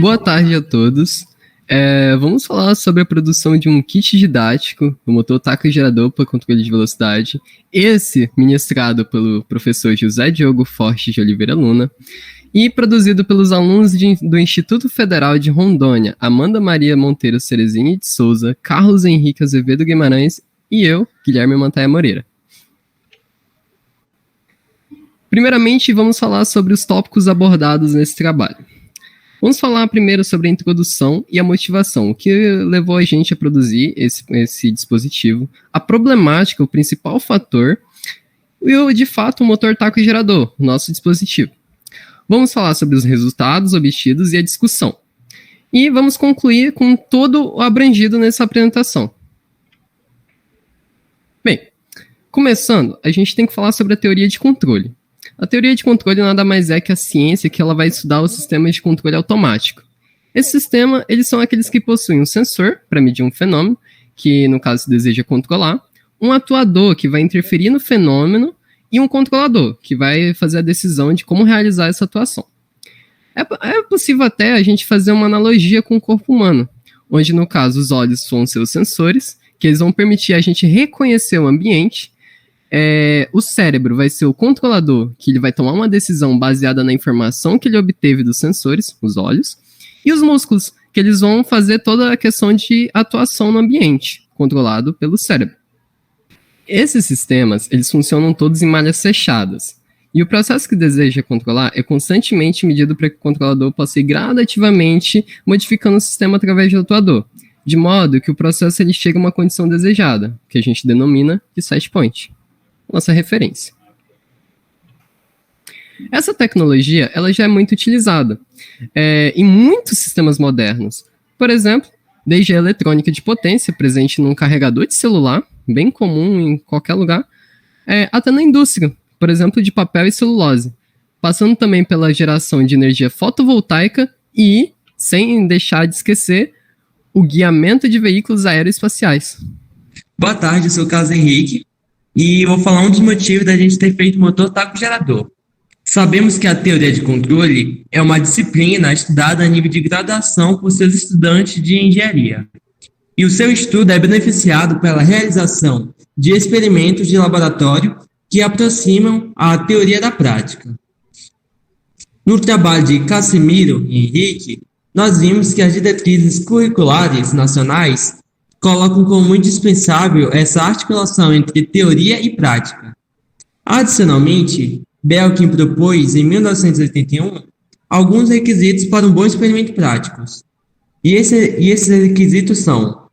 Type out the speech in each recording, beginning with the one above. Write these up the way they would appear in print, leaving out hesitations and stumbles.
Boa tarde a todos. Vamos falar sobre a produção de um kit didático do motor taco-gerador para controle de velocidade. Esse ministrado pelo professor José Diogo Forte de Oliveira Luna e produzido pelos alunos do Instituto Federal de Rondônia, Amanda Maria Monteiro Cerezini de Souza, Carlos Henrique Azevedo Guimarães e eu, Guilherme Mantaia Moreira. Primeiramente, vamos falar sobre os tópicos abordados nesse trabalho. Vamos falar primeiro sobre a introdução e a motivação, o que levou a gente a produzir esse dispositivo, a problemática, o principal fator, e, de fato, o motor taco-gerador, nosso dispositivo. Vamos falar sobre os resultados obtidos e a discussão. E vamos concluir com todo o abrangido nessa apresentação. Bem, começando, a gente tem que falar sobre a teoria de controle. A teoria de controle nada mais é que a ciência que ela vai estudar os sistemas de controle automático. Esse sistema, eles são aqueles que possuem um sensor para medir um fenômeno, que no caso se deseja controlar, um atuador que vai interferir no fenômeno e um controlador que vai fazer a decisão de como realizar essa atuação. É possível até a gente fazer uma analogia com o corpo humano, onde no caso os olhos são seus sensores, que eles vão permitir a gente reconhecer o ambiente. O cérebro vai ser o controlador, que ele vai tomar uma decisão baseada na informação que ele obteve dos sensores, os olhos, e os músculos, que eles vão fazer toda a questão de atuação no ambiente, controlado pelo cérebro. Esses sistemas, eles funcionam todos em malhas fechadas, e o processo que deseja controlar é constantemente medido para que o controlador possa ir gradativamente modificando o sistema através do atuador, de modo que o processo ele chega a uma condição desejada, que a gente denomina de set point. Nossa referência. Essa tecnologia ela já é muito utilizada em muitos sistemas modernos. Por exemplo, desde a eletrônica de potência, presente num carregador de celular, bem comum em qualquer lugar, até na indústria, por exemplo, de papel e celulose, passando também pela geração de energia fotovoltaica e, sem deixar de esquecer, o guiamento de veículos aeroespaciais. Boa tarde, eu sou o Carlos Henrique. E vou falar um dos motivos da gente ter feito motor taco-gerador. Sabemos que a teoria de controle é uma disciplina estudada a nível de graduação por seus estudantes de engenharia. E o seu estudo é beneficiado pela realização de experimentos de laboratório que aproximam a teoria da prática. No trabalho de Casimiro e Henrique, nós vimos que as diretrizes curriculares nacionais colocam como indispensável essa articulação entre teoria e prática. Adicionalmente, Belkin propôs, em 1981, alguns requisitos para um bom experimento prático. E esses requisitos são: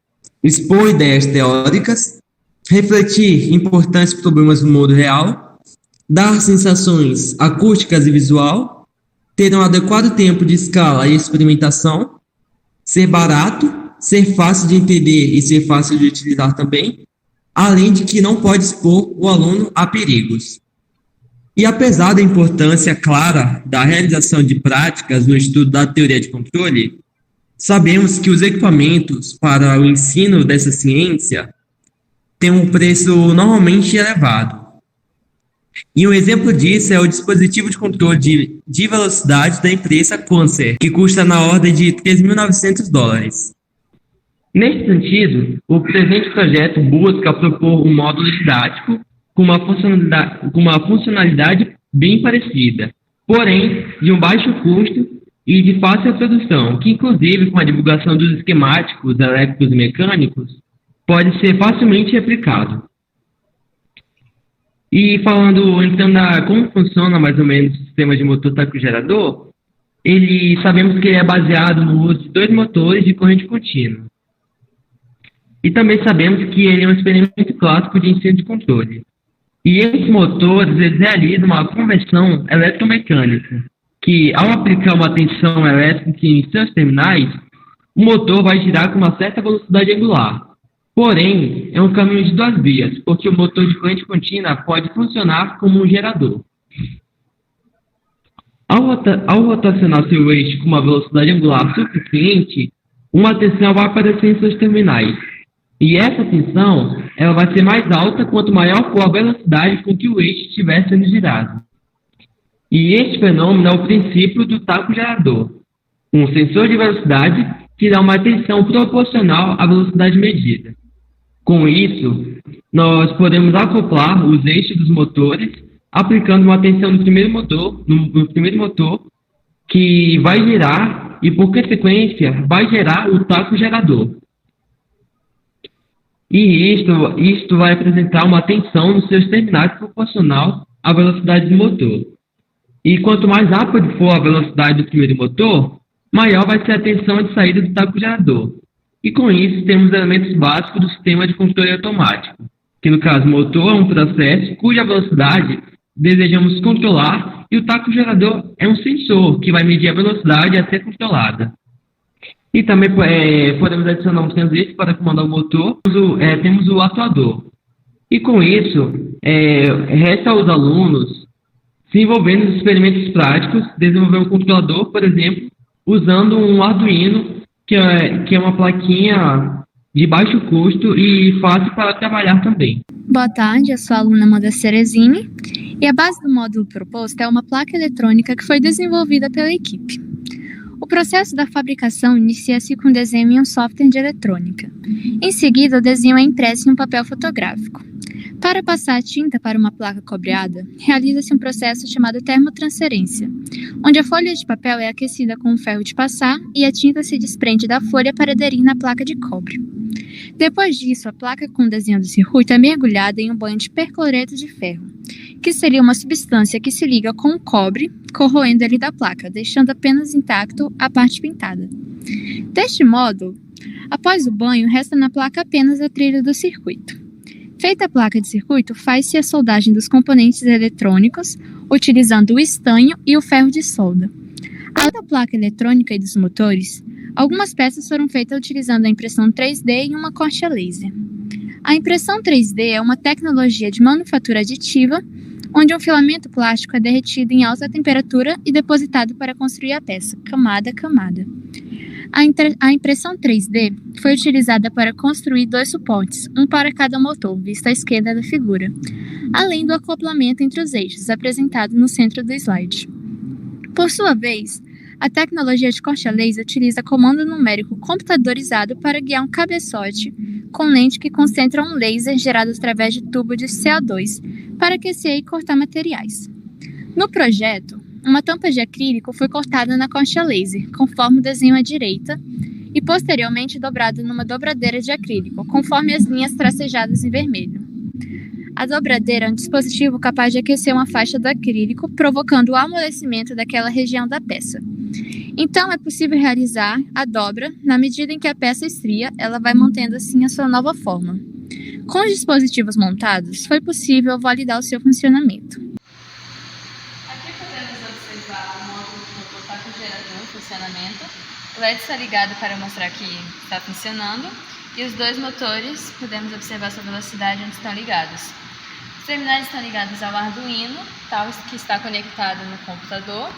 expor ideias teóricas, refletir importantes problemas no mundo real, dar sensações acústicas e visual, ter um adequado tempo de escala e experimentação, ser barato, ser fácil de entender e ser fácil de utilizar também, além de que não pode expor o aluno a perigos. E apesar da importância clara da realização de práticas no estudo da teoria de controle, sabemos que os equipamentos para o ensino dessa ciência têm um preço normalmente elevado. E um exemplo disso é o dispositivo de controle de velocidade da empresa Concer, que custa na ordem de $3.900. Nesse sentido, o presente projeto busca propor um módulo didático com uma funcionalidade bem parecida, porém de um baixo custo e de fácil produção, que inclusive com a divulgação dos esquemáticos elétricos e mecânicos, pode ser facilmente replicado. E falando então como funciona mais ou menos o sistema de motor taco-gerador, sabemos que ele é baseado no uso de 2 motores de corrente contínua. E também sabemos que ele é um experimento clássico de ensino de controle. E esses motores eles realizam uma conversão eletromecânica, que ao aplicar uma tensão elétrica em seus terminais, o motor vai girar com uma certa velocidade angular. Porém, é um caminho de 2 vias, porque o motor de corrente contínua pode funcionar como um gerador. Ao rotacionar seu eixo com uma velocidade angular suficiente, uma tensão vai aparecer em seus terminais. E essa tensão ela vai ser mais alta quanto maior for a velocidade com que o eixo estiver sendo girado. E este fenômeno é o princípio do taco gerador. um sensor de velocidade que dá uma tensão proporcional à velocidade medida. Com isso, nós podemos acoplar os eixos dos motores, aplicando uma tensão no primeiro motor, que vai girar e, por consequência, vai gerar o taco gerador. E isto vai apresentar uma tensão nos seus terminais proporcional à velocidade do motor. E quanto mais rápido for a velocidade do primeiro motor, maior vai ser a tensão de saída do taco gerador. E com isso temos elementos básicos do sistema de controle automático, que no caso o motor é um processo cuja velocidade desejamos controlar e o taco gerador é um sensor que vai medir a velocidade a ser controlada. E também podemos adicionar um transistor para comandar o motor. Temos o atuador. E com isso, resta aos alunos se envolver nos experimentos práticos, desenvolver um controlador, por exemplo, usando um Arduino, que é uma plaquinha de baixo custo e fácil para trabalhar também. Boa tarde, eu sou a aluna Amanda Cerezini e a base do módulo proposto é uma placa eletrônica que foi desenvolvida pela equipe. O processo da fabricação inicia-se com o desenho em um software de eletrônica. Em seguida, o desenho é impresso em um papel fotográfico. Para passar a tinta para uma placa cobreada, realiza-se um processo chamado termotransferência, onde a folha de papel é aquecida com um ferro de passar e a tinta se desprende da folha para aderir na placa de cobre. Depois disso, a placa com o desenho do circuito é mergulhada em um banho de percloreto de ferro, que seria uma substância que se liga com o cobre, corroendo ele da placa, deixando apenas intacto a parte pintada. Deste modo, após o banho, resta na placa apenas a trilha do circuito. Feita a placa de circuito, faz-se a soldagem dos componentes eletrônicos, utilizando o estanho e o ferro de solda. Além da placa eletrônica e dos motores, algumas peças foram feitas utilizando a impressão 3D e uma corte a laser. A impressão 3D é uma tecnologia de manufatura aditiva, onde um filamento plástico é derretido em alta temperatura e depositado para construir a peça, camada a camada. A impressão 3D foi utilizada para construir 2 suportes, um para cada motor, visto à esquerda da figura, além do acoplamento entre os eixos, apresentado no centro do slide. Por sua vez, a tecnologia de corte a laser utiliza comando numérico computadorizado para guiar um cabeçote com lente que concentra um laser gerado através de tubo de CO2 para aquecer e cortar materiais. No projeto, uma tampa de acrílico foi cortada na corte a laser, conforme o desenho à direita, e posteriormente dobrada numa dobradeira de acrílico, conforme as linhas tracejadas em vermelho. A dobradeira é um dispositivo capaz de aquecer uma faixa do acrílico, provocando o amolecimento daquela região da peça. Então, é possível realizar a dobra na medida em que a peça esfria, ela vai mantendo assim a sua nova forma. Com os dispositivos montados, foi possível validar o seu funcionamento. Aqui podemos observar o módulo de motor taco gerador em funcionamento. O LED está ligado para mostrar que está funcionando e os 2 motores podemos observar sua velocidade onde estão ligados. Os terminais estão ligados ao Arduino, tal que está conectado no computador.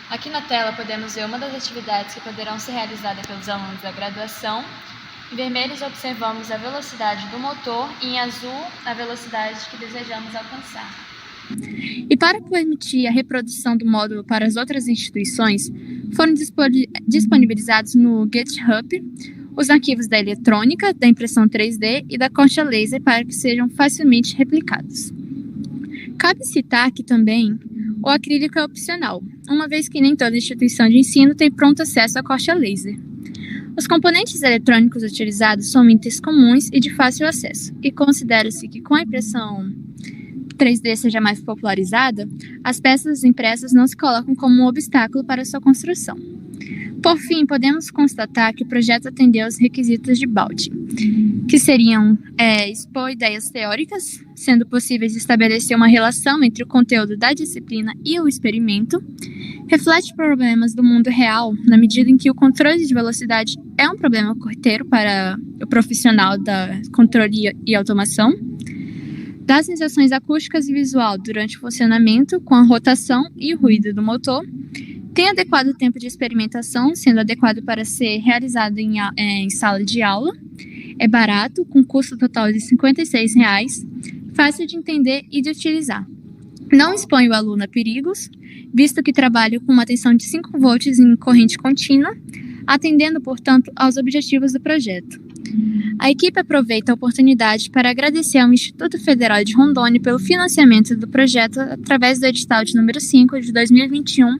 Aqui na tela podemos ver uma das atividades que poderão ser realizadas pelos alunos da graduação. Em vermelho observamos a velocidade do motor e em azul a velocidade que desejamos alcançar. E para permitir a reprodução do módulo para as outras instituições, foram disponibilizados no GitHub os arquivos da eletrônica, da impressão 3D e da corte a laser para que sejam facilmente replicados. Cabe citar que também o acrílico é opcional, uma vez que nem toda instituição de ensino tem pronto acesso à corte a laser. Os componentes eletrônicos utilizados são itens comuns e de fácil acesso, e considera-se que com a impressão 3D seja mais popularizada, as peças impressas não se colocam como um obstáculo para sua construção. Por fim, podemos constatar que o projeto atendeu aos requisitos de Baldwin, que seriam expor ideias teóricas, sendo possível estabelecer uma relação entre o conteúdo da disciplina e o experimento, reflete problemas do mundo real, na medida em que o controle de velocidade é um problema corriqueiro para o profissional da controle e automação, dá sensações acústicas e visual durante o funcionamento com a rotação e o ruído do motor, tem adequado tempo de experimentação, sendo adequado para ser realizado em sala de aula, é barato, com custo total de R$ 56, fácil de entender e de utilizar. Não expõe o aluno a perigos, visto que trabalho com uma tensão de 5 volts em corrente contínua, atendendo, portanto, aos objetivos do projeto. A equipe aproveita a oportunidade para agradecer ao Instituto Federal de Rondônia pelo financiamento do projeto através do edital de número 5 de 2021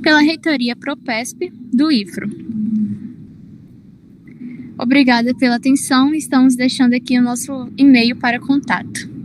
pela reitoria PROPESP do IFRO. Obrigada pela atenção e estamos deixando aqui o nosso e-mail para contato.